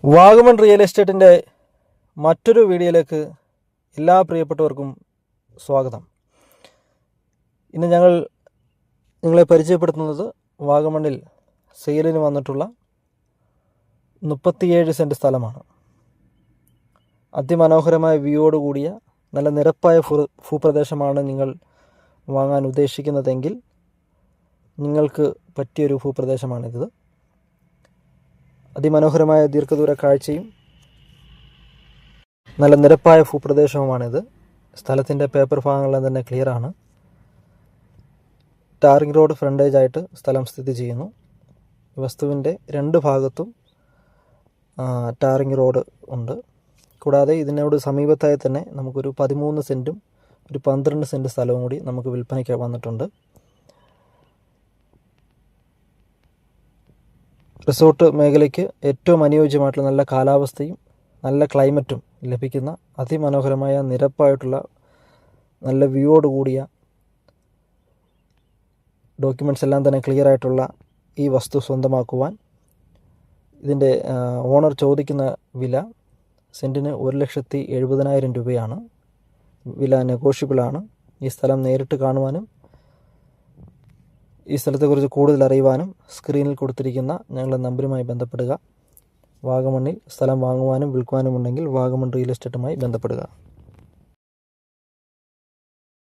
Vagamon real എസ്റ്റേറ്റിൻ്റെ മറ്റൊരു വീഡിയോയിലേക്ക് എല്ലാ പ്രിയപ്പെട്ടവർക്കും സ്വാഗതം. ഇന്ന് ഞങ്ങൾ നിങ്ങളെ പരിചയപ്പെടുത്തുന്നത് വാഗമണ്ണിൽ സെയിലിന് വന്നിട്ടുള്ള 37 സെൻറ്റ് സ്ഥലമാണ്. അതിമനോഹരമായ വ്യൂയോട് കൂടിയ നല്ല നിരപ്പായ ഭൂപ്രദേശമാണ് നിങ്ങൾ വാങ്ങാൻ ഉദ്ദേശിക്കുന്നതെങ്കിൽ നിങ്ങൾക്ക് പറ്റിയൊരു ഭൂപ്രദേശമാണിത്. അതിമനോഹരമായ ദീർഘദൂര കാഴ്ചയും നല്ല നിരപ്പായ ഭൂപ്രദേശവുമാണിത്. സ്ഥലത്തിൻ്റെ പേപ്പർ ഭാഗങ്ങളെല്ലാം തന്നെ ക്ലിയറാണ്. ടാറിംഗ് റോഡ് ഫ്രണ്ടേജ് ആയിട്ട് സ്ഥലം സ്ഥിതി ചെയ്യുന്നു. വസ്തുവിൻ്റെ രണ്ട് ഭാഗത്തും ടാറിംഗ് റോഡ് ഉണ്ട്. കൂടാതെ ഇതിനോട് സമീപത്തായി തന്നെ നമുക്കൊരു 13 സെൻറ്റും ഒരു 12 സെൻറ്റ് സ്ഥലവും കൂടി നമുക്ക് വിൽപ്പനയ്ക്ക് വന്നിട്ടുണ്ട്. റിസോർട്ട് മേഖലയ്ക്ക് ഏറ്റവും അനുയോജ്യമായിട്ടുള്ള നല്ല കാലാവസ്ഥയും നല്ല ക്ലൈമറ്റും ലഭിക്കുന്ന അതിമനോഹരമായ നിരപ്പായിട്ടുള്ള നല്ല വ്യൂയോട് കൂടിയ ഡോക്യുമെൻറ്റ്സ് എല്ലാം തന്നെ ക്ലിയർ ആയിട്ടുള്ള ഈ വസ്തു സ്വന്തമാക്കുവാൻ ഇതിൻ്റെ ഓണർ ചോദിക്കുന്ന വില സെൻറ്റിന് 1,70,000 രൂപയാണ്. വില നെഗോഷ്യബിളാണ്. ഈ സ്ഥലം നേരിട്ട് കാണുവാനും ഈ സ്ഥലത്തെക്കുറിച്ച് കൂടുതൽ അറിയുവാനും സ്ക്രീനിൽ കൊടുത്തിരിക്കുന്ന ഞങ്ങളുടെ നമ്പറുമായി ബന്ധപ്പെടുക. വാഗമണ്ണിൽ സ്ഥലം വാങ്ങുവാനും വിൽക്കുവാനും ഉണ്ടെങ്കിൽ വാഗമൺ റിയൽ എസ്റ്റേറ്റുമായി ബന്ധപ്പെടുക.